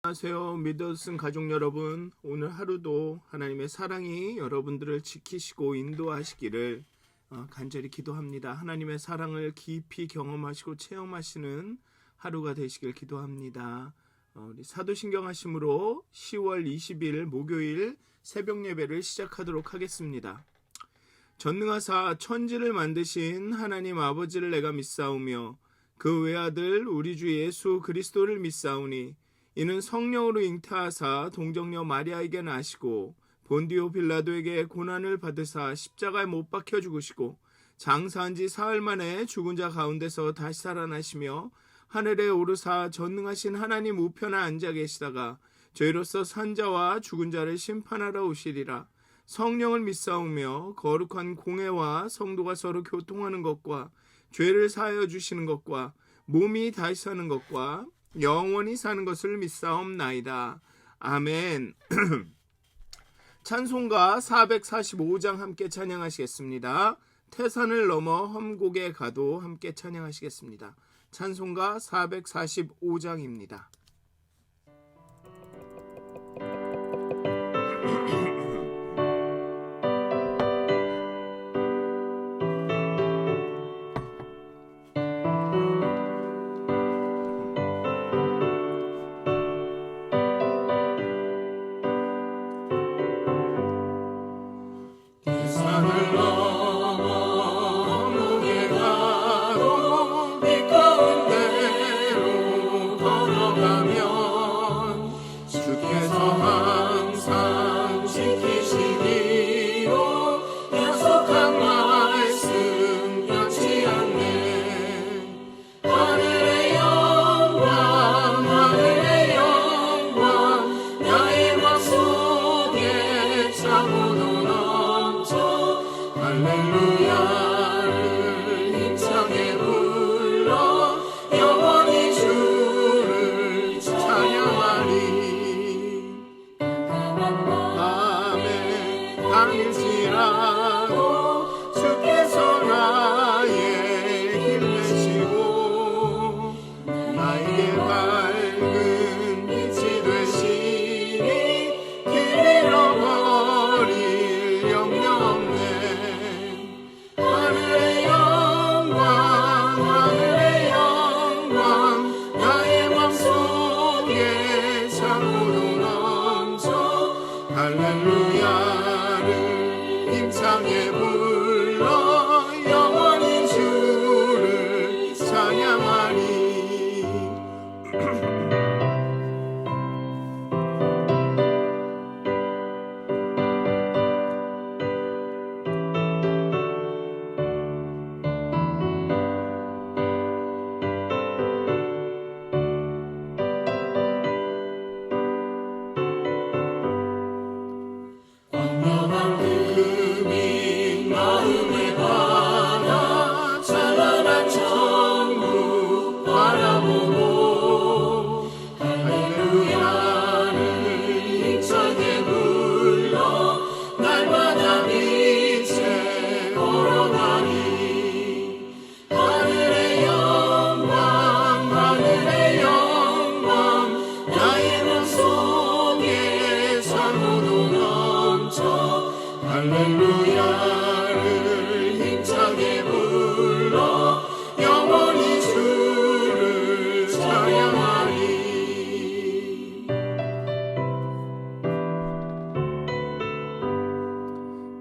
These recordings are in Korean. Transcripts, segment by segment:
안녕하세요. 믿으신 가족 여러분, 오늘 하루도 하나님의 사랑이 여러분들을 지키시고 인도하시기를 간절히 기도합니다. 하나님의 사랑을 깊이 경험하시고 체험하시는 하루가 되시길 기도합니다. 우리 사도신경 하심으로 10월 20일 목요일 새벽 예배를 시작하도록 하겠습니다. 전능하사 천지를 만드신 하나님 아버지를 내가 믿사오며 그 외아들 우리 주 예수 그리스도를 믿사오니 이는 성령으로 잉태하사 동정녀 마리아에게 나시고 본디오 빌라도에게 고난을 받으사 십자가에 못 박혀 죽으시고 장사한 지 사흘 만에 죽은 자 가운데서 다시 살아나시며 하늘에 오르사 전능하신 하나님 우편에 앉아 계시다가 저희로서 산자와 죽은 자를 심판하러 오시리라. 성령을 믿사오며 거룩한 공회와 성도가 서로 교통하는 것과 죄를 사하여 주시는 것과 몸이 다시 사는 것과 영원히 사는 것을 믿사옵나이다. 아멘. 찬송가 445장 함께 찬양하시겠습니다. 태산을 넘어 험곡에 가도 함께 찬양하시겠습니다. 찬송가 445장입니다.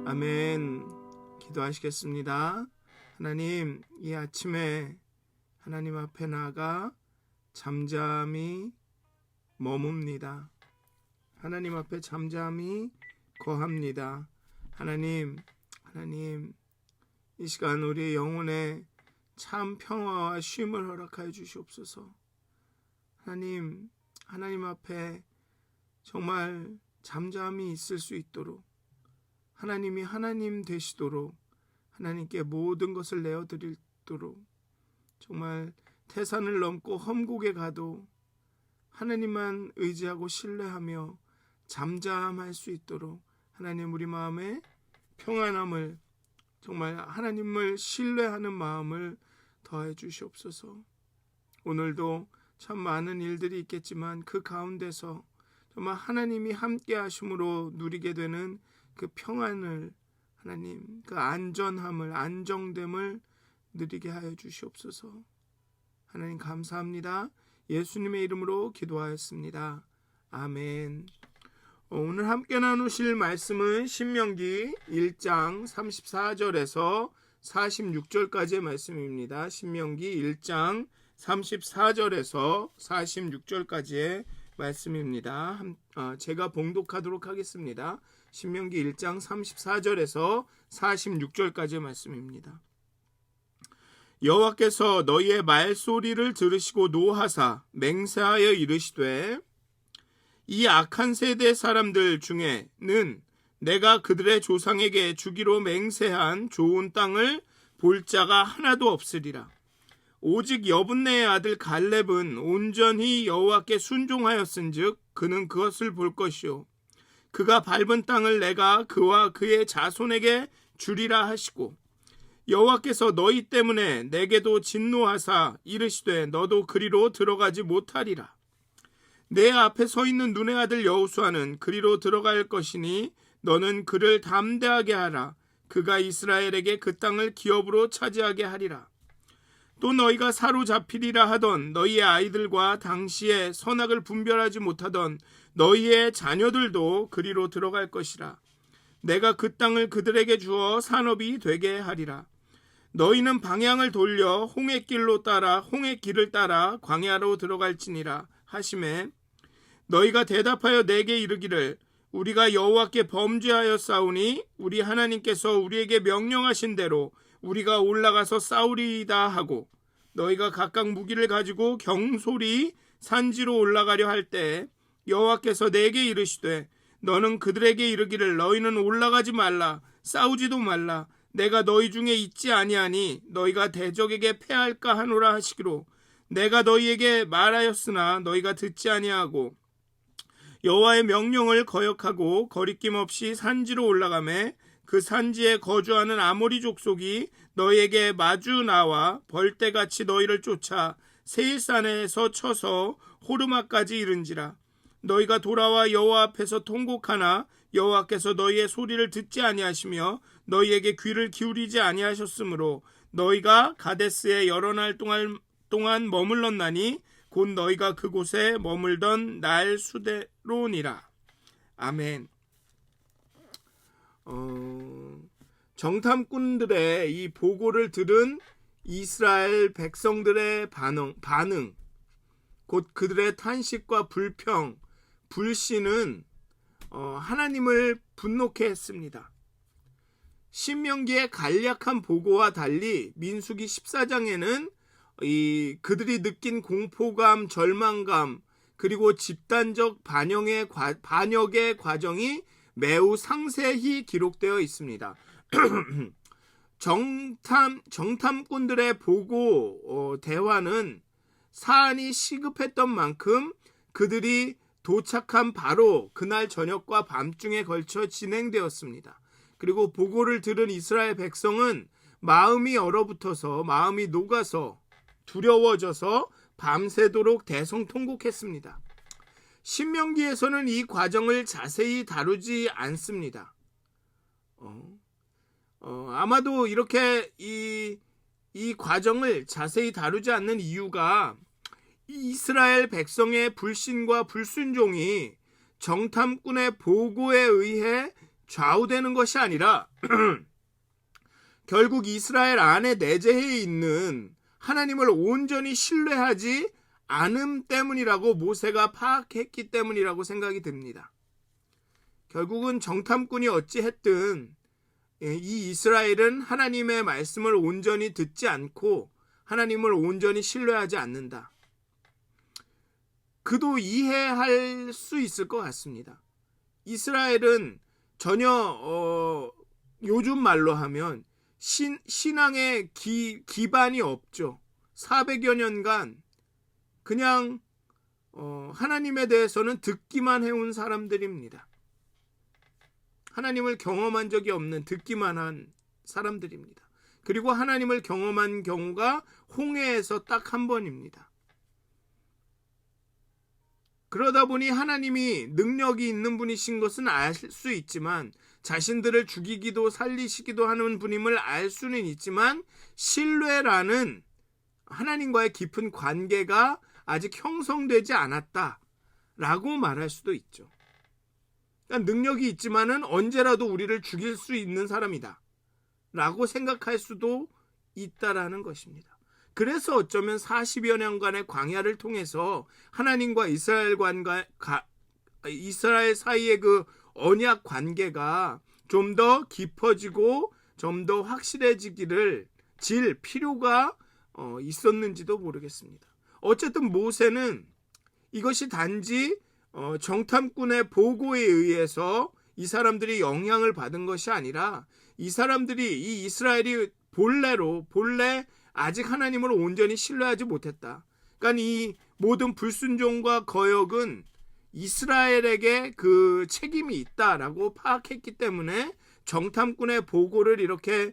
아멘. 기도하시겠습니다. 하나님, 이 아침에 하나님 앞에 나아가 잠잠히 머뭅니다. 하나님 앞에 잠잠히 거합니다. 하나님, 이 시간 우리의 영혼에 참 평화와 쉼을 허락하여 주시옵소서. 하나님 앞에 정말 잠잠히 있을 수 있도록, 하나님이 하나님 되시도록 하나님께 모든 것을 내어드리도록, 정말 태산을 넘고 험곡에 가도 하나님만 의지하고 신뢰하며 잠잠할 수 있도록 하나님 우리 마음에 평안함을, 정말 하나님을 신뢰하는 마음을 더해 주시옵소서. 오늘도 참 많은 일들이 있겠지만 그 가운데서 정말 하나님이 함께 하심으로 누리게 되는 그 평안을, 하나님 그 안전함을, 안정됨을 누리게 하여 주시옵소서. 하나님 감사합니다. 예수님의 이름으로 기도하였습니다. 아멘. 오늘 함께 나누실 말씀은 신명기 1장 34절에서 46절까지의 말씀입니다. 신명기 1장 34절에서 46절까지의 말씀입니다. 제가 봉독하도록 하겠습니다. 신명기 1장 34절에서 46절까지의 말씀입니다. 여호와께서 너희의 말소리를 들으시고 노하사 맹세하여 이르시되 이 악한 세대 사람들 중에는 내가 그들의 조상에게 주기로 맹세한 좋은 땅을 볼 자가 하나도 없으리라. 오직 여분네의 아들 갈렙은 온전히 여호와께 순종하였은즉 그는 그것을 볼 것이요 그가 밟은 땅을 내가 그와 그의 자손에게 주리라 하시고 여호와께서 너희 때문에 내게도 진노하사 이르시되 너도 그리로 들어가지 못하리라. 내 앞에 서 있는 눈의 아들 여호수아는 그리로 들어갈 것이니 너는 그를 담대하게 하라. 그가 이스라엘에게 그 땅을 기업으로 차지하게 하리라. 또 너희가 사로잡히리라 하던 너희의 아이들과 당시에 선악을 분별하지 못하던 너희의 자녀들도 그리로 들어갈 것이라. 내가 그 땅을 그들에게 주어 산업이 되게 하리라. 너희는 방향을 돌려 홍해 길을 따라 광야로 들어갈지니라 하시매 너희가 대답하여 내게 이르기를 우리가 여호와께 범죄하여 싸우니 우리 하나님께서 우리에게 명령하신 대로 우리가 올라가서 싸우리이다 하고 너희가 각각 무기를 가지고 경솔히 산지로 올라가려 할 때 여호와께서 내게 이르시되 너는 그들에게 이르기를 너희는 올라가지 말라 싸우지도 말라 내가 너희 중에 있지 아니하니 너희가 대적에게 패할까 하노라 하시기로 내가 너희에게 말하였으나 너희가 듣지 아니하고 여호와의 명령을 거역하고 거리낌 없이 산지로 올라가매 그 산지에 거주하는 아모리 족속이 너희에게 마주 나와 벌떼같이 너희를 쫓아 세일산에서 쳐서 호르마까지 이른지라. 너희가 돌아와 여호와 앞에서 통곡하나 여호와께서 너희의 소리를 듣지 아니하시며 너희에게 귀를 기울이지 아니하셨으므로 너희가 가데스에 여러 날 동안 머물렀나니 곧 너희가 그곳에 머물던 날 수대로니라. 아멘. 정탐꾼들의 이 보고를 들은 이스라엘 백성들의 반응, 곧 그들의 탄식과 불평, 불신은 하나님을 분노케 했습니다. 신명기의 간략한 보고와 달리 민수기 14장에는 그들이 느낀 공포감, 절망감, 그리고 집단적 반역의 과정이 매우 상세히 기록되어 있습니다. 정탐꾼들의 보고 대화는 사안이 시급했던 만큼 그들이 도착한 바로 그날 저녁과 밤중에 걸쳐 진행되었습니다. 그리고 보고를 들은 이스라엘 백성은 마음이 얼어붙어서 마음이 녹아서 두려워져서 밤새도록 대성통곡했습니다. 신명기에서는 이 과정을 자세히 다루지 않습니다. 아마도 이렇게 이 과정을 자세히 다루지 않는 이유가 이스라엘 백성의 불신과 불순종이 정탐꾼의 보고에 의해 좌우되는 것이 아니라 결국 이스라엘 안에 내재해 있는 하나님을 온전히 신뢰하지 않음 때문이라고 모세가 파악했기 때문이라고 생각이 듭니다. 결국은 정탐꾼이 어찌했든 이 이스라엘은 하나님의 말씀을 온전히 듣지 않고 하나님을 온전히 신뢰하지 않는다. 그도 이해할 수 있을 것 같습니다. 이스라엘은 전혀 요즘 말로 하면 신앙의 기반이 없죠. 400여 년간 그냥 하나님에 대해서는 듣기만 해온 사람들입니다. 하나님을 경험한 적이 없는 듣기만 한 사람들입니다. 그리고 하나님을 경험한 경우가 홍해에서 딱 한 번입니다. 그러다 보니 하나님이 능력이 있는 분이신 것은 알 수 있지만 자신들을 죽이기도 살리시기도 하는 분임을 알 수는 있지만 신뢰라는 하나님과의 깊은 관계가 아직 형성되지 않았다라고 말할 수도 있죠. 그러니까 능력이 있지만은 언제라도 우리를 죽일 수 있는 사람이다 라고 생각할 수도 있다라는 것입니다. 그래서 어쩌면 40여 년간의 광야를 통해서 하나님과 이스라엘 사이의 그 언약 관계가 좀 더 깊어지고 좀 더 확실해지기를 질 필요가 있었는지도 모르겠습니다. 어쨌든 모세는 이것이 단지 정탐꾼의 보고에 의해서 이 사람들이 영향을 받은 것이 아니라 이 사람들이 이 이스라엘이 본래 아직 하나님을 온전히 신뢰하지 못했다. 그러니까 이 모든 불순종과 거역은 이스라엘에게 그 책임이 있다라고 파악했기 때문에 정탐꾼의 보고를 이렇게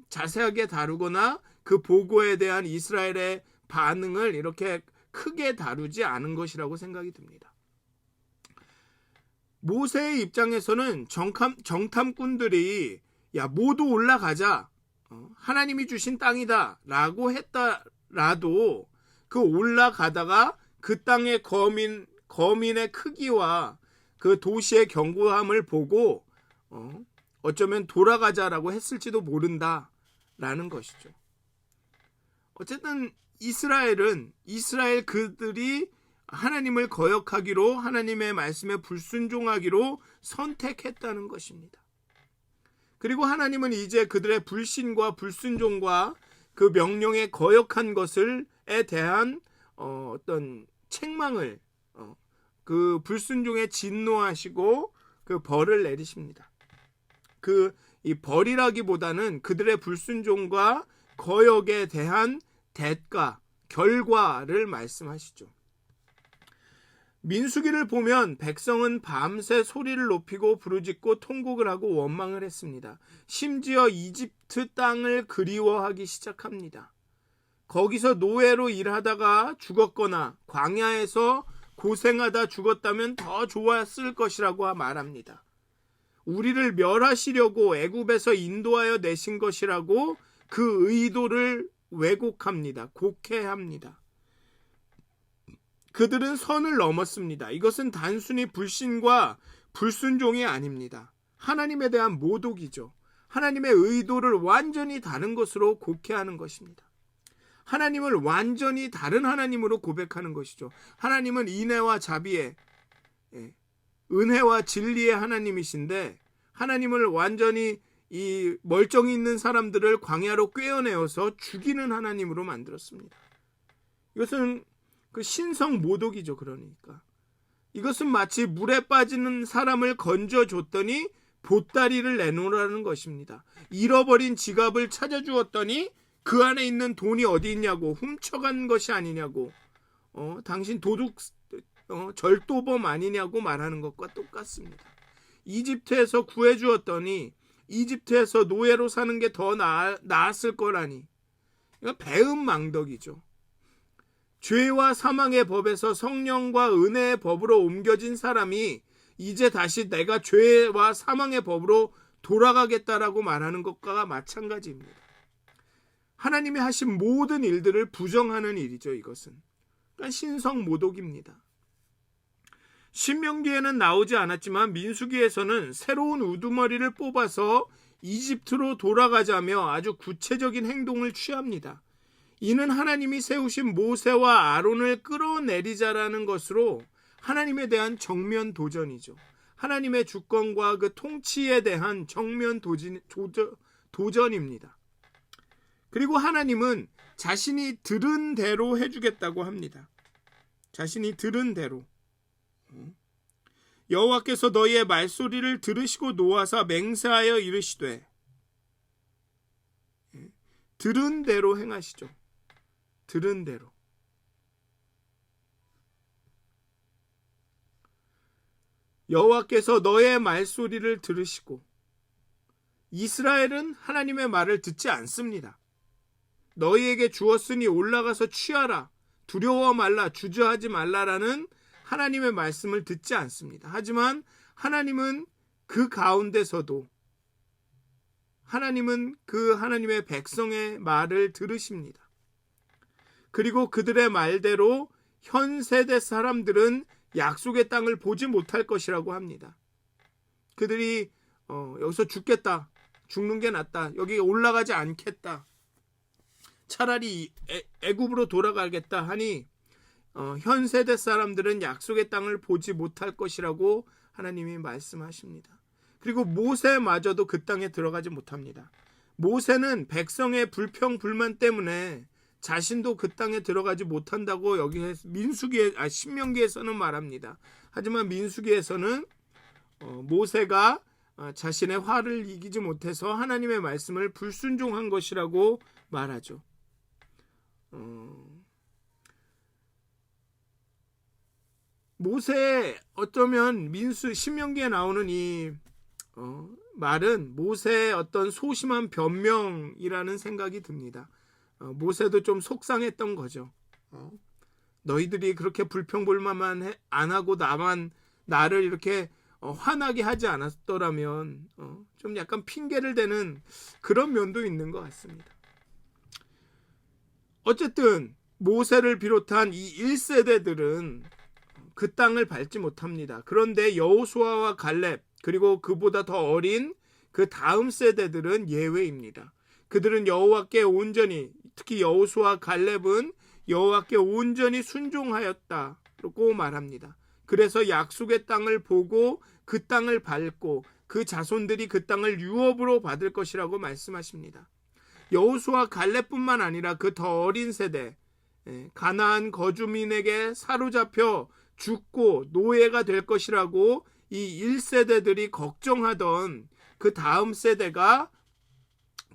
자세하게 다루거나 그 보고에 대한 이스라엘의 반응을 이렇게 크게 다루지 않은 것이라고 생각이 듭니다. 모세의 입장에서는 정탐꾼들이 야 모두 올라가자 하나님이 주신 땅이다 라고 했다라도 그 올라가다가 그 땅의 거민의 크기와 그 도시의 견고함을 보고 어쩌면 돌아가자라고 했을지도 모른다라는 것이죠. 어쨌든 이스라엘 그들이 하나님을 거역하기로 하나님의 말씀에 불순종하기로 선택했다는 것입니다. 그리고 하나님은 이제 그들의 불신과 불순종과 그 명령에 거역한 것을에 대한 어떤 책망을 그 불순종에 진노하시고 그 벌을 내리십니다. 이 벌이라기보다는 그들의 불순종과 거역에 대한 대가, 결과를 말씀하시죠. 민수기를 보면 백성은 밤새 소리를 높이고 부르짖고 통곡을 하고 원망을 했습니다. 심지어 이집트 땅을 그리워하기 시작합니다. 거기서 노예로 일하다가 죽었거나 광야에서 고생하다 죽었다면 더 좋았을 것이라고 말합니다. 우리를 멸하시려고 애굽에서 인도하여 내신 것이라고 그 의도를 왜곡합니다. 곡해합니다. 그들은 선을 넘었습니다. 이것은 단순히 불신과 불순종이 아닙니다. 하나님에 대한 모독이죠. 하나님의 의도를 완전히 다른 것으로 곡해하는 것입니다. 하나님을 완전히 다른 하나님으로 고백하는 것이죠. 하나님은 인애와 자비의 은혜와 진리의 하나님이신데 하나님을 완전히 이 멀쩡히 있는 사람들을 광야로 꿰어내어서 죽이는 하나님으로 만들었습니다. 이것은 그 신성 모독이죠. 그러니까 이것은 마치 물에 빠지는 사람을 건져줬더니 보따리를 내놓으라는 것입니다. 잃어버린 지갑을 찾아주었더니 그 안에 있는 돈이 어디 있냐고, 훔쳐간 것이 아니냐고, 당신 절도범 아니냐고 말하는 것과 똑같습니다. 이집트에서 구해주었더니 이집트에서 노예로 사는 게 더 나았을 거라니. 이거 배은망덕이죠. 죄와 사망의 법에서 성령과 은혜의 법으로 옮겨진 사람이 이제 다시 내가 죄와 사망의 법으로 돌아가겠다라고 말하는 것과 마찬가지입니다. 하나님이 하신 모든 일들을 부정하는 일이죠. 이것은 그러니까 신성모독입니다. 신명기에는 나오지 않았지만 민수기에서는 새로운 우두머리를 뽑아서 이집트로 돌아가자며 아주 구체적인 행동을 취합니다. 이는 하나님이 세우신 모세와 아론을 끌어내리자라는 것으로 하나님에 대한 정면 도전이죠. 하나님의 주권과 그 통치에 대한 정면 도전입니다. 그리고 하나님은 자신이 들은 대로 해주겠다고 합니다. 자신이 들은 대로. 여호와께서 너희의 말소리를 들으시고 노하사 맹세하여 이르시되, 들은 대로 행하시죠. 들은 대로. 여호와께서 너의 말소리를 들으시고, 이스라엘은 하나님의 말을 듣지 않습니다. 너희에게 주었으니 올라가서 취하라, 두려워 말라, 주저하지 말라라는 하나님의 말씀을 듣지 않습니다. 하지만 하나님은 그 가운데서도 하나님은 그 하나님의 백성의 말을 들으십니다. 그리고 그들의 말대로 현 세대 사람들은 약속의 땅을 보지 못할 것이라고 합니다. 그들이 여기서 죽겠다, 죽는 게 낫다, 여기 올라가지 않겠다, 차라리 애굽으로 돌아가겠다 하니 현 세대 사람들은 약속의 땅을 보지 못할 것이라고 하나님이 말씀하십니다. 그리고 모세마저도 그 땅에 들어가지 못합니다. 모세는 백성의 불평 불만 때문에 자신도 그 땅에 들어가지 못한다고 여기 신명기에서는 말합니다. 하지만 민수기에서는 모세가 자신의 화를 이기지 못해서 하나님의 말씀을 불순종한 것이라고 말하죠. 모세, 어쩌면 신명기에 나오는 이 말은 모세의 어떤 소심한 변명이라는 생각이 듭니다. 모세도 좀 속상했던 거죠. 너희들이 그렇게 불평불만만 안 하고 나를 이렇게 화나게 하지 않았더라면 좀 약간 핑계를 대는 그런 면도 있는 것 같습니다. 어쨌든 모세를 비롯한 이 1세대들은 그 땅을 밟지 못합니다. 그런데 여호수아와 갈렙, 그리고 그보다 더 어린 그 다음 세대들은 예외입니다. 그들은 여호와께 온전히, 특히 여호수아 갈렙은 여호와께 온전히 순종하였다고 말합니다. 그래서 약속의 땅을 보고 그 땅을 밟고 그 자손들이 그 땅을 유업으로 받을 것이라고 말씀하십니다. 여호수아 갈렙뿐만 아니라 그 더 어린 세대, 가나안 거주민에게 사로잡혀 죽고 노예가 될 것이라고 이 1세대들이 걱정하던 그 다음 세대가,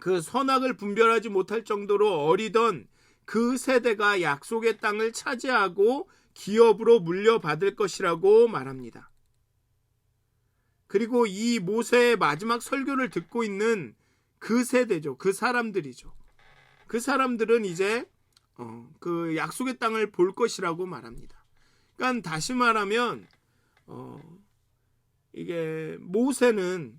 그 선악을 분별하지 못할 정도로 어리던 그 세대가 약속의 땅을 차지하고 기업으로 물려받을 것이라고 말합니다. 그리고 이 모세의 마지막 설교를 듣고 있는 그 세대죠. 그 사람들이죠. 그 사람들은 이제 그 약속의 땅을 볼 것이라고 말합니다. 그러니까 다시 말하면 이게 모세는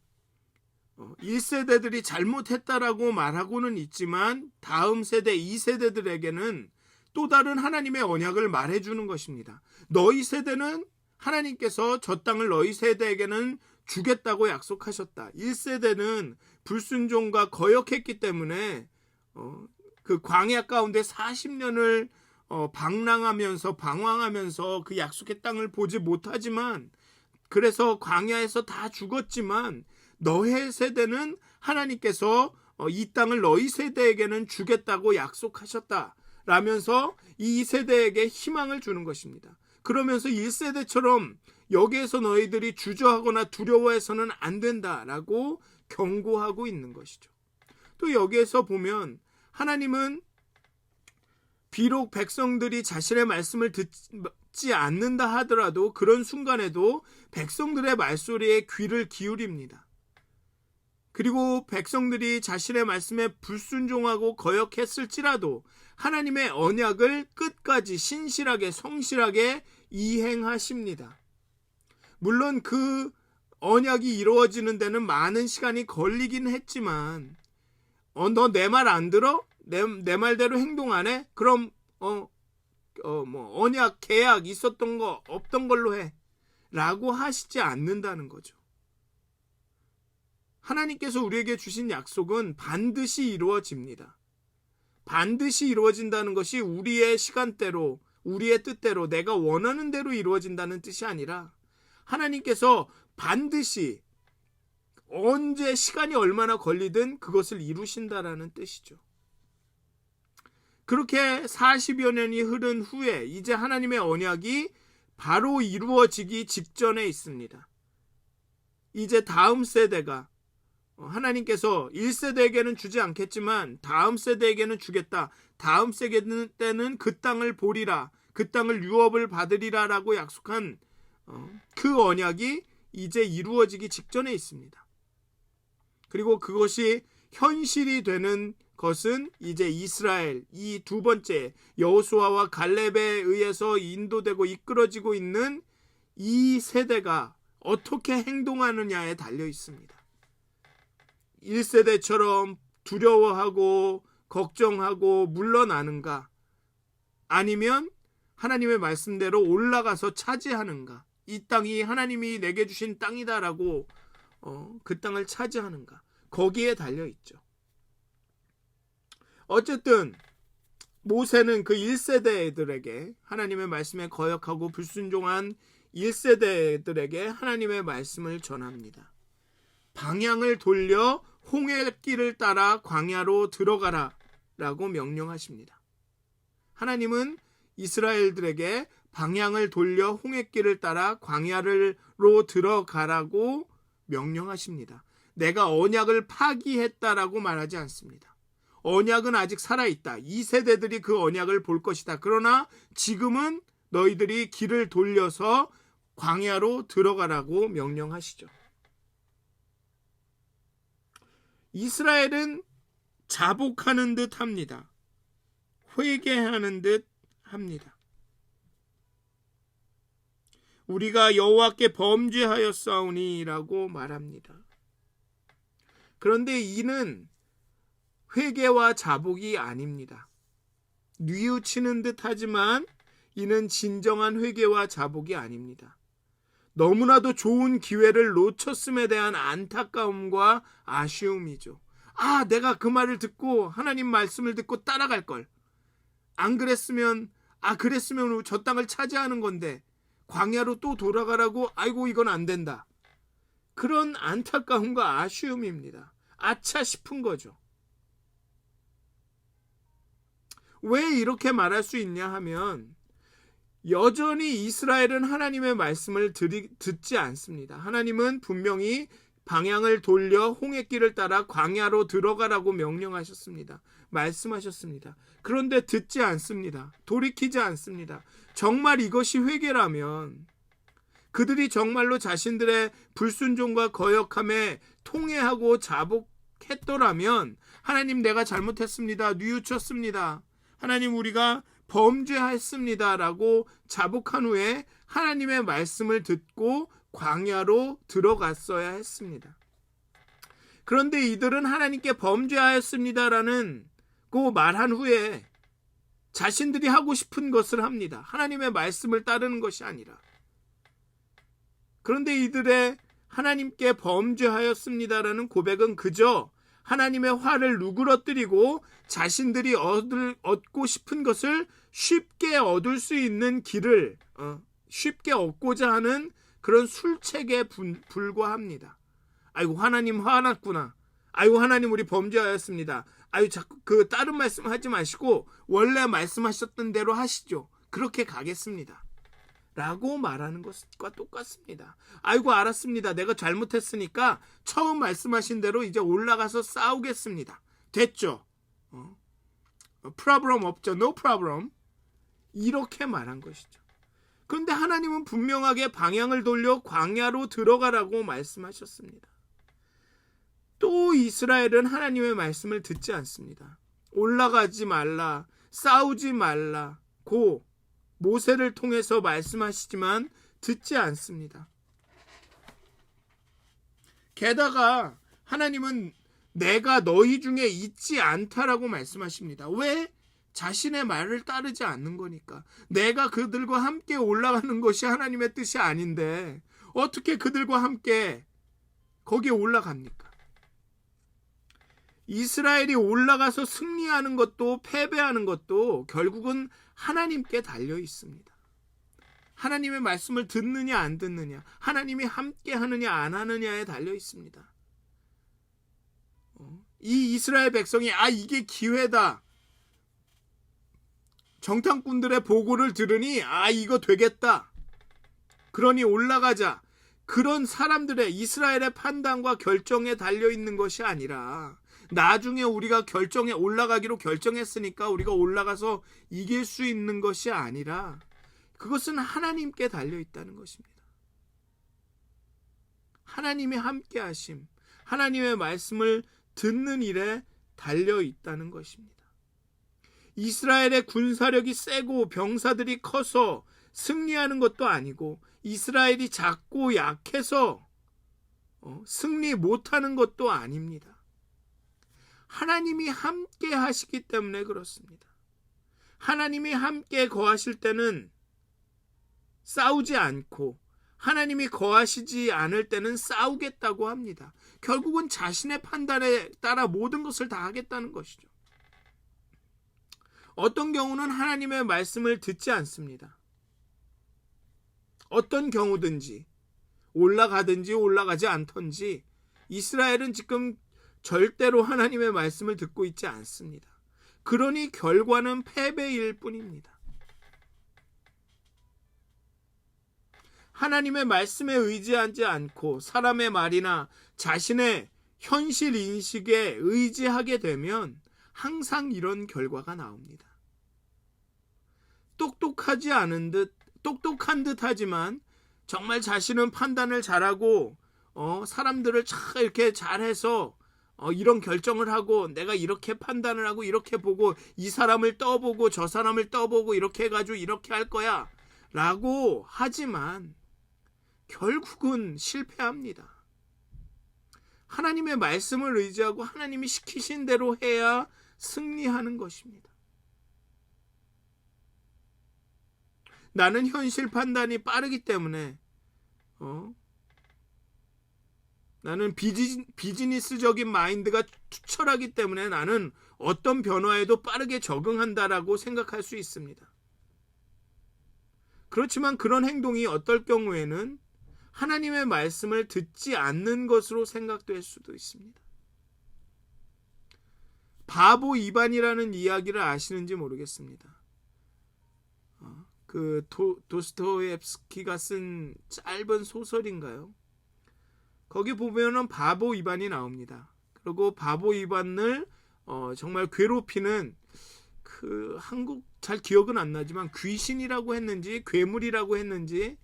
1세대들이 잘못했다라고 말하고는 있지만 다음 세대 2세대들에게는 또 다른 하나님의 언약을 말해주는 것입니다. 너희 세대는 하나님께서 저 땅을 너희 세대에게는 주겠다고 약속하셨다. 1세대는 불순종과 거역했기 때문에 그 광야 가운데 40년을 방황하면서 그 약속의 땅을 보지 못하지만, 그래서 광야에서 다 죽었지만 너의 세대는 하나님께서 이 땅을 너희 세대에게는 주겠다고 약속하셨다 라면서 이 세대에게 희망을 주는 것입니다. 그러면서 1세대처럼 여기에서 너희들이 주저하거나 두려워해서는 안 된다라고 경고하고 있는 것이죠. 또 여기에서 보면 하나님은 비록 백성들이 자신의 말씀을 듣지 않는다 하더라도 그런 순간에도 백성들의 말소리에 귀를 기울입니다. 그리고 백성들이 자신의 말씀에 불순종하고 거역했을지라도 하나님의 언약을 끝까지 신실하게 성실하게 이행하십니다. 물론 그 언약이 이루어지는 데는 많은 시간이 걸리긴 했지만 너 내 말 안 들어? 내 말대로 행동 안 해? 그럼 언약 계약 있었던 거 없던 걸로 해 라고 하시지 않는다는 거죠. 하나님께서 우리에게 주신 약속은 반드시 이루어집니다. 반드시 이루어진다는 것이 우리의 시간대로, 우리의 뜻대로, 내가 원하는 대로 이루어진다는 뜻이 아니라 하나님께서 반드시 언제 시간이 얼마나 걸리든 그것을 이루신다라는 뜻이죠. 그렇게 40여 년이 흐른 후에 이제 하나님의 언약이 바로 이루어지기 직전에 있습니다. 이제 다음 세대가, 하나님께서 1세대에게는 주지 않겠지만 다음 세대에게는 주겠다. 다음 세대 때는 그 땅을 보리라. 그 땅을 유업을 받으리라 라고 약속한 그 언약이 이제 이루어지기 직전에 있습니다. 그리고 그것이 현실이 되는 것은 이제 이스라엘, 이 두 번째 여호수아와 갈렙에 의해서 인도되고 이끌어지고 있는 이 세대가 어떻게 행동하느냐에 달려 있습니다. 1세대처럼 두려워하고 걱정하고 물러나는가, 아니면 하나님의 말씀대로 올라가서 차지하는가, 이 땅이 하나님이 내게 주신 땅이다라고 그 땅을 차지하는가, 거기에 달려 있죠. 어쨌든 모세는 그 1세대들에게 하나님의 말씀에 거역하고 불순종한 1세대들에게 하나님의 말씀을 전합니다. 방향을 돌려 홍해길을 따라 광야로 들어가라 라고 명령하십니다. 하나님은 이스라엘들에게 방향을 돌려 홍해길을 따라 광야로 들어가라고 명령하십니다. 내가 언약을 파기했다라고 말하지 않습니다. 언약은 아직 살아있다. 이 세대들이 그 언약을 볼 것이다. 그러나 지금은 너희들이 길을 돌려서 광야로 들어가라고 명령하시죠. 이스라엘은 자복하는 듯 합니다. 회개하는 듯 합니다. 우리가 여호와께 범죄하였사오니 라고 말합니다. 그런데 이는 회개와 자복이 아닙니다. 뉘우치는 듯 하지만 이는 진정한 회개와 자복이 아닙니다. 너무나도 좋은 기회를 놓쳤음에 대한 안타까움과 아쉬움이죠. 내가 그 말을 듣고 하나님 말씀을 듣고 따라갈 걸. 안 그랬으면 그랬으면 저 땅을 차지하는 건데 광야로 또 돌아가라고. 아이고, 이건 안 된다. 그런 안타까움과 아쉬움입니다. 아차 싶은 거죠. 왜 이렇게 말할 수 있냐 하면 여전히 이스라엘은 하나님의 말씀을 듣지 않습니다. 하나님은 분명히 방향을 돌려 홍해길을 따라 광야로 들어가라고 명령하셨습니다. 말씀하셨습니다. 그런데 듣지 않습니다. 돌이키지 않습니다. 정말 이것이 회개라면, 그들이 정말로 자신들의 불순종과 거역함에 통회하고 자복했더라면, 하나님 내가 잘못했습니다. 뉘우쳤습니다. 하나님 우리가 범죄했습니다 라고 자복한 후에 하나님의 말씀을 듣고 광야로 들어갔어야 했습니다. 그런데 이들은 하나님께 범죄하였습니다라는 그 말한 후에 자신들이 하고 싶은 것을 합니다. 하나님의 말씀을 따르는 것이 아니라. 그런데 이들의 하나님께 범죄하였습니다라는 고백은 그저 하나님의 화를 누그러뜨리고 자신들이 얻고 싶은 것을 쉽게 얻을 수 있는 길을 쉽게 얻고자 하는 그런 술책에 불과합니다. 아이고, 하나님 화났구나. 아이고, 하나님 우리 범죄하였습니다. 아이고, 자꾸 그 다른 말씀 하지 마시고 원래 말씀하셨던 대로 하시죠. 그렇게 가겠습니다. 라고 말하는 것과 똑같습니다. 아이고, 알았습니다. 내가 잘못했으니까 처음 말씀하신 대로 이제 올라가서 싸우겠습니다. 됐죠? 프로블럼 없죠. No problem. 이렇게 말한 것이죠. 그런데 하나님은 분명하게 방향을 돌려 광야로 들어가라고 말씀하셨습니다. 또 이스라엘은 하나님의 말씀을 듣지 않습니다. 올라가지 말라, 싸우지 말라고 모세를 통해서 말씀하시지만 듣지 않습니다. 게다가 하나님은 내가 너희 중에 있지 않다라고 말씀하십니다. 왜? 자신의 말을 따르지 않는 거니까. 내가 그들과 함께 올라가는 것이 하나님의 뜻이 아닌데 어떻게 그들과 함께 거기에 올라갑니까? 이스라엘이 올라가서 승리하는 것도 패배하는 것도 결국은 하나님께 달려 있습니다. 하나님의 말씀을 듣느냐 안 듣느냐, 하나님이 함께 하느냐 안 하느냐에 달려 있습니다. 이 이스라엘 백성이 이게 기회다. 정탐꾼들의 보고를 들으니 이거 되겠다. 그러니 올라가자. 그런 사람들의 이스라엘의 판단과 결정에 달려 있는 것이 아니라 나중에 우리가 결정에 올라가기로 결정했으니까 우리가 올라가서 이길 수 있는 것이 아니라 그것은 하나님께 달려 있다는 것입니다. 하나님이 함께 하심, 하나님의 말씀을 듣는 일에 달려 있다는 것입니다. 이스라엘의 군사력이 세고 병사들이 커서 승리하는 것도 아니고 이스라엘이 작고 약해서 승리 못하는 것도 아닙니다. 하나님이 함께 하시기 때문에 그렇습니다. 하나님이 함께 거하실 때는 싸우지 않고 하나님이 거하시지 않을 때는 싸우겠다고 합니다. 결국은 자신의 판단에 따라 모든 것을 다 하겠다는 것이죠. 어떤 경우는 하나님의 말씀을 듣지 않습니다. 어떤 경우든지 올라가든지 올라가지 않던지 이스라엘은 지금 절대로 하나님의 말씀을 듣고 있지 않습니다. 그러니 결과는 패배일 뿐입니다. 하나님의 말씀에 의지하지 않고 사람의 말이나 자신의 현실 인식에 의지하게 되면 항상 이런 결과가 나옵니다. 똑똑한 듯 하지만 정말 자신은 판단을 잘하고 사람들을 참 이렇게 잘해서 이런 결정을 하고 내가 이렇게 판단을 하고 이렇게 보고 이 사람을 떠보고 저 사람을 떠보고 이렇게 해가지고 이렇게 할 거야 라고 하지만 결국은 실패합니다. 하나님의 말씀을 의지하고 하나님이 시키신 대로 해야 승리하는 것입니다. 나는 현실 판단이 빠르기 때문에 나는 비즈니스적인 마인드가 투철하기 때문에 나는 어떤 변화에도 빠르게 적응한다라고 생각할 수 있습니다. 그렇지만 그런 행동이 어떨 경우에는 하나님의 말씀을 듣지 않는 것으로 생각될 수도 있습니다. 바보 이반이라는 이야기를 아시는지 모르겠습니다. 도스토옙스키가 쓴 짧은 소설인가요? 거기 보면은 바보 이반이 나옵니다. 그리고 바보 이반을 정말 괴롭히는 한국 잘 기억은 안 나지만 귀신이라고 했는지 괴물이라고 했는지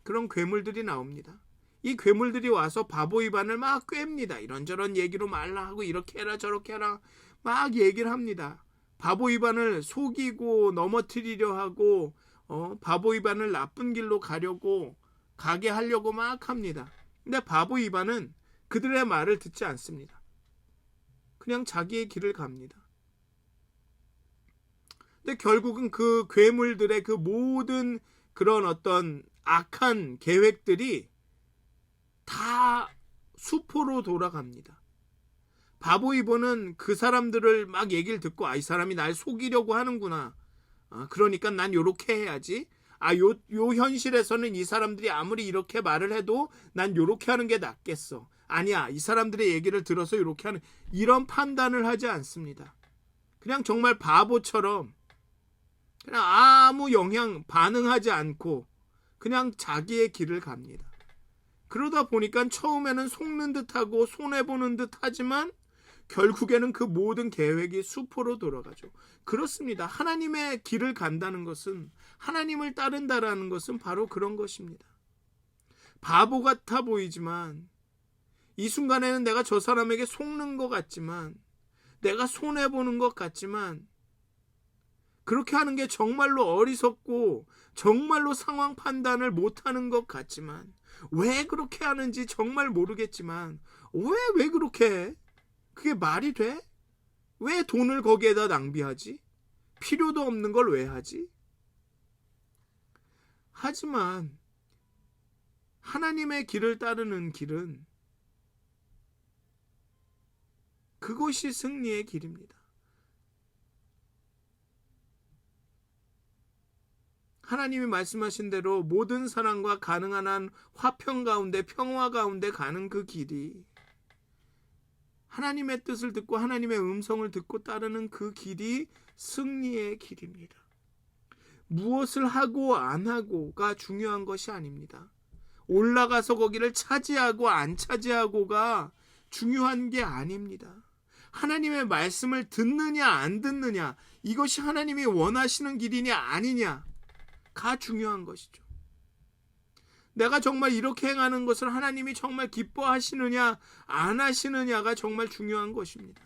그런 괴물들이 나옵니다. 이 괴물들이 와서 바보 이반을 막 꿰입니다. 이런저런 얘기로 말라 하고 이렇게 해라 저렇게 해라 막 얘기를 합니다. 바보 이반을 속이고 넘어뜨리려 하고 바보 이반을 나쁜 길로 가게 하려고 막 합니다. 근데 바보 이반은 그들의 말을 듣지 않습니다. 그냥 자기의 길을 갑니다. 근데 결국은 그 괴물들의 그 모든 그런 어떤 악한 계획들이 다 수포로 돌아갑니다. 바보 이반은 그 사람들을 막 얘기를 듣고 이 사람이 날 속이려고 하는구나. 그러니까 난 요렇게 해야지. 요 현실에서는 이 사람들이 아무리 이렇게 말을 해도 난 요렇게 하는 게 낫겠어. 아니야, 이 사람들의 얘기를 들어서 요렇게 하는 이런 판단을 하지 않습니다. 그냥 정말 바보처럼 그냥 아무 반응하지 않고 그냥 자기의 길을 갑니다. 그러다 보니까 처음에는 속는 듯하고 손해보는 듯하지만 결국에는 그 모든 계획이 수포로 돌아가죠. 그렇습니다. 하나님의 길을 간다는 것은 하나님을 따른다라는 것은 바로 그런 것입니다. 바보 같아 보이지만 이 순간에는 내가 저 사람에게 속는 것 같지만 내가 손해보는 것 같지만 그렇게 하는 게 정말로 어리석고 정말로 상황 판단을 못하는 것 같지만 왜 그렇게 하는지 정말 모르겠지만 왜 그렇게 해? 그게 말이 돼? 왜 돈을 거기에다 낭비하지? 필요도 없는 걸 왜 하지? 하지만 하나님의 길을 따르는 길은 그것이 승리의 길입니다. 하나님이 말씀하신 대로 모든 사람과 가능한 한 화평 가운데 평화 가운데 가는 그 길이 하나님의 뜻을 듣고 하나님의 음성을 듣고 따르는 그 길이 승리의 길입니다. 무엇을 하고 안 하고가 중요한 것이 아닙니다. 올라가서 거기를 차지하고 안 차지하고가 중요한 게 아닙니다. 하나님의 말씀을 듣느냐 안 듣느냐 이것이 하나님이 원하시는 길이냐 아니냐가 중요한 것이죠. 내가 정말 이렇게 행하는 것을 하나님이 정말 기뻐하시느냐 안 하시느냐가 정말 중요한 것입니다.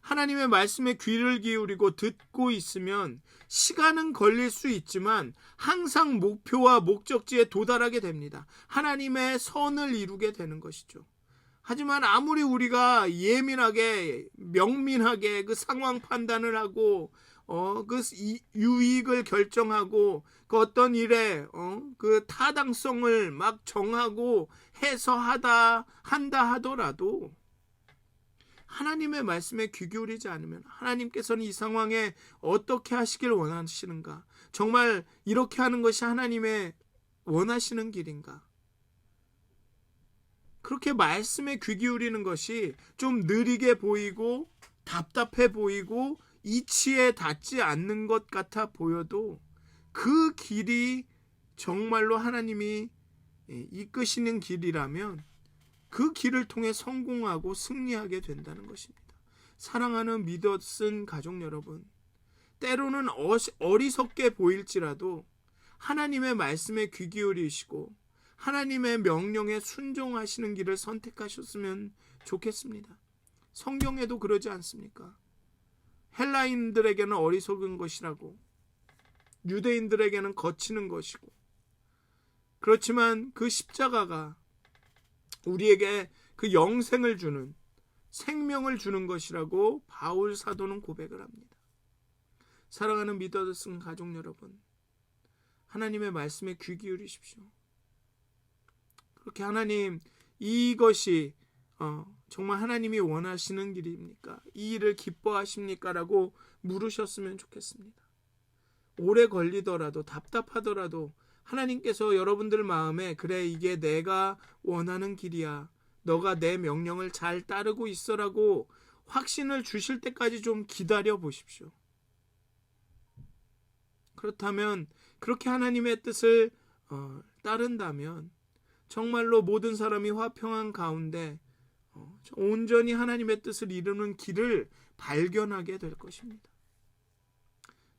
하나님의 말씀에 귀를 기울이고 듣고 있으면 시간은 걸릴 수 있지만 항상 목표와 목적지에 도달하게 됩니다. 하나님의 선을 이루게 되는 것이죠. 하지만 아무리 우리가 예민하게 명민하게 그 상황 판단을 하고 그 유익을 결정하고 그 어떤 일에 그 타당성을 막 정하고 해서 한다 하더라도 하나님의 말씀에 귀 기울이지 않으면 하나님께서는 이 상황에 어떻게 하시길 원하시는가? 정말 이렇게 하는 것이 하나님의 원하시는 길인가? 그렇게 말씀에 귀 기울이는 것이 좀 느리게 보이고 답답해 보이고 이치에 닿지 않는 것 같아 보여도 그 길이 정말로 하나님이 이끄시는 길이라면 그 길을 통해 성공하고 승리하게 된다는 것입니다. 사랑하는 믿어 쓴 가족 여러분, 때로는 어리석게 보일지라도 하나님의 말씀에 귀 기울이시고 하나님의 명령에 순종하시는 길을 선택하셨으면 좋겠습니다. 성경에도 그러지 않습니까? 헬라인들에게는 어리석은 것이라고, 유대인들에게는 거치는 것이고, 그렇지만 그 십자가가 우리에게 그 영생을 주는, 생명을 주는 것이라고 바울 사도는 고백을 합니다. 사랑하는 믿어 쓴 가족 여러분, 하나님의 말씀에 귀 기울이십시오. 그렇게 하나님, 이것이 정말 하나님이 원하시는 길입니까? 이 일을 기뻐하십니까? 라고 물으셨으면 좋겠습니다. 오래 걸리더라도 답답하더라도 하나님께서 여러분들 마음에 그래 이게 내가 원하는 길이야, 너가 내 명령을 잘 따르고 있어라고 확신을 주실 때까지 좀 기다려 보십시오. 그렇다면 그렇게 하나님의 뜻을 따른다면 정말로 모든 사람이 화평한 가운데 온전히 하나님의 뜻을 이루는 길을 발견하게 될 것입니다.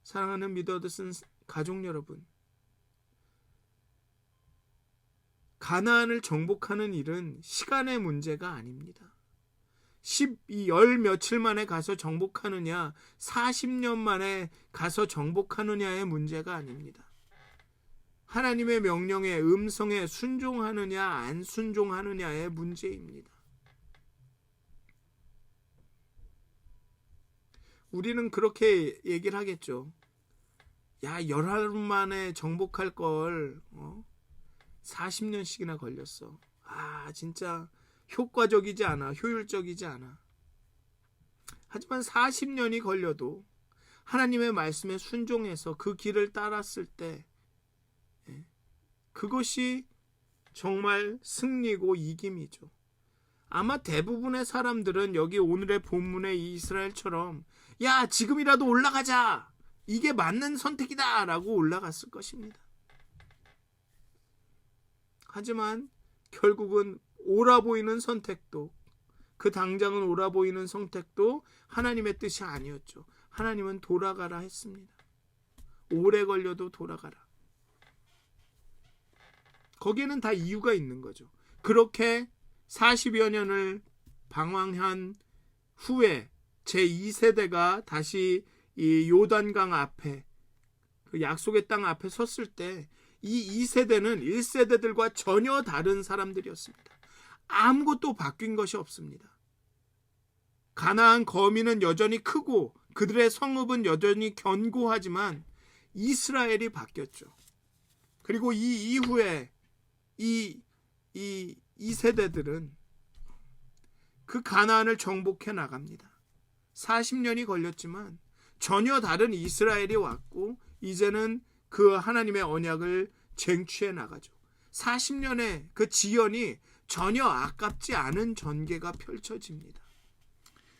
사랑하는 믿어 쓴 가족 여러분, 가나안을 정복하는 일은 시간의 문제가 아닙니다. 10 며칠 만에 가서 정복하느냐 40년 만에 가서 정복하느냐의 문제가 아닙니다. 하나님의 명령에 음성에 순종하느냐 안 순종하느냐의 문제입니다. 우리는 그렇게 얘기를 하겠죠. 야, 열흘 만에 정복할 걸 40년씩이나 걸렸어. 진짜 효과적이지 않아, 효율적이지 않아. 하지만 40년이 걸려도 하나님의 말씀에 순종해서 그 길을 따랐을 때 그것이 정말 승리고 이김이죠. 아마 대부분의 사람들은 여기 오늘의 본문의 이 이스라엘처럼 야, 지금이라도 올라가자, 이게 맞는 선택이다 라고 올라갔을 것입니다. 하지만 결국은 옳아 보이는 선택도, 그 당장은 옳아 보이는 선택도 하나님의 뜻이 아니었죠. 하나님은 돌아가라 했습니다. 오래 걸려도 돌아가라. 거기에는 다 이유가 있는 거죠. 그렇게 40여 년을 방황한 후에 제2세대가 다시 이 요단강 앞에, 그 약속의 땅 앞에 섰을 때 이 2세대는 1세대들과 전혀 다른 사람들이었습니다. 아무것도 바뀐 것이 없습니다. 가나안 거민은 여전히 크고 그들의 성읍은 여전히 견고하지만 이스라엘이 바뀌었죠. 그리고 이 이후에 이 2세대들은 그 가나안을 정복해 나갑니다. 40년이 걸렸지만 전혀 다른 이스라엘이 왔고 이제는 그 하나님의 언약을 쟁취해 나가죠. 40년의 그 지연이 전혀 아깝지 않은 전개가 펼쳐집니다.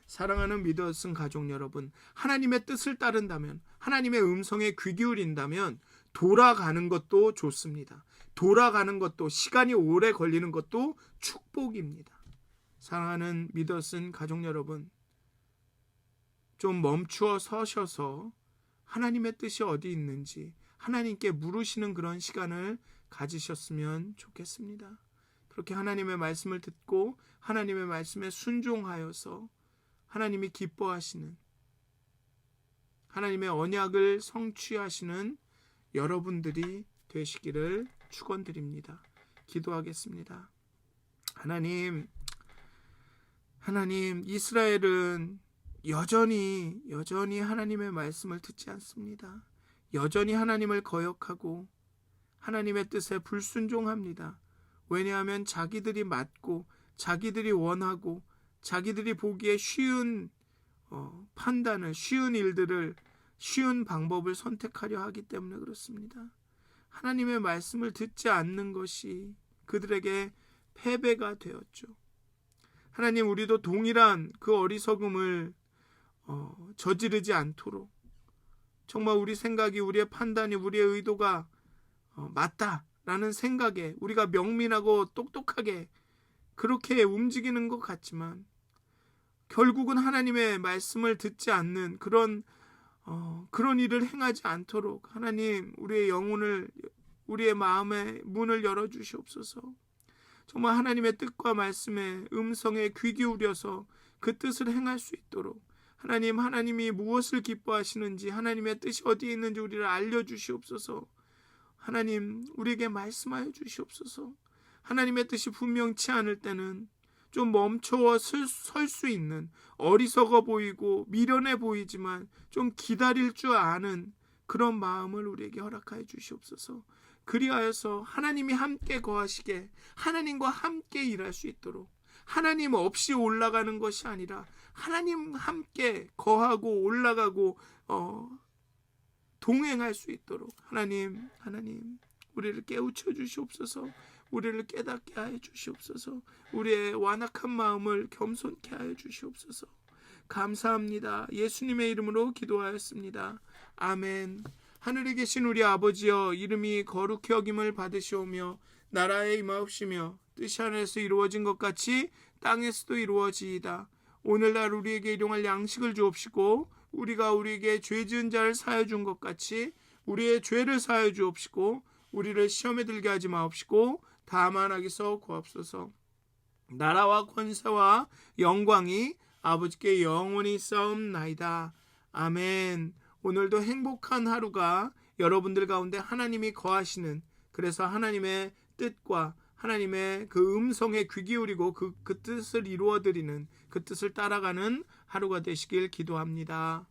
사랑하는 믿어 쓴 가족 여러분, 하나님의 뜻을 따른다면, 하나님의 음성에 귀 기울인다면 돌아가는 것도 좋습니다. 돌아가는 것도, 시간이 오래 걸리는 것도 축복입니다. 사랑하는 믿어 쓴 가족 여러분, 좀 멈추어 서셔서 하나님의 뜻이 어디 있는지 하나님께 물으시는 그런 시간을 가지셨으면 좋겠습니다. 그렇게 하나님의 말씀을 듣고 하나님의 말씀에 순종하여서 하나님이 기뻐하시는, 하나님의 언약을 성취하시는 여러분들이 되시기를 축원드립니다. 기도하겠습니다. 하나님, 이스라엘은 여전히 하나님의 말씀을 듣지 않습니다. 여전히 하나님을 거역하고 하나님의 뜻에 불순종합니다. 왜냐하면 자기들이 맞고 자기들이 원하고 자기들이 보기에 쉬운 판단을, 쉬운 일들을, 쉬운 방법을 선택하려 하기 때문에 그렇습니다. 하나님의 말씀을 듣지 않는 것이 그들에게 패배가 되었죠. 하나님, 우리도 동일한 그 어리석음을 저지르지 않도록, 정말 우리 생각이, 우리의 판단이, 우리의 의도가 맞다라는 생각에 우리가 명민하고 똑똑하게 그렇게 움직이는 것 같지만 결국은 하나님의 말씀을 듣지 않는 그런 일을 행하지 않도록 하나님, 우리의 영혼을, 우리의 마음의 문을 열어주시옵소서. 정말 하나님의 뜻과 말씀의 음성에 귀 기울여서 그 뜻을 행할 수 있도록 하나님이 무엇을 기뻐하시는지, 하나님의 뜻이 어디에 있는지 우리를 알려주시옵소서. 하나님, 우리에게 말씀하여 주시옵소서. 하나님의 뜻이 분명치 않을 때는 좀 멈춰 설 수 있는, 어리석어 보이고 미련해 보이지만 좀 기다릴 줄 아는 그런 마음을 우리에게 허락하여 주시옵소서. 그리하여서 하나님이 함께 거하시게, 하나님과 함께 일할 수 있도록, 하나님 없이 올라가는 것이 아니라 하나님 함께 거하고 올라가고 동행할 수 있도록 하나님, 우리를 깨우쳐 주시옵소서. 우리를 깨닫게 하여 주시옵소서. 우리의 완악한 마음을 겸손케 하여 주시옵소서. 감사합니다. 예수님의 이름으로 기도하였습니다. 아멘. 하늘에 계신 우리 아버지여, 이름이 거룩히 여김을 받으시오며 나라에 임하옵시며 뜻이 하늘에서 이루어진 것 같이 땅에서도 이루어지이다. 오늘날 우리에게 일용할 양식을 주옵시고 우리가 우리에게 죄 지은 자를 사하여 준 것 같이 우리의 죄를 사하여 주옵시고 우리를 시험에 들게 하지 마옵시고 다만 악에서 구하옵소서. 나라와 권세와 영광이 아버지께 영원히 싸움나이다. 아멘. 오늘도 행복한 하루가 여러분들 가운데 하나님이 거하시는, 그래서 하나님의 뜻과 하나님의 그 음성에 귀 기울이고 그 뜻을 이루어드리는, 그 뜻을 따라가는 하루가 되시길 기도합니다.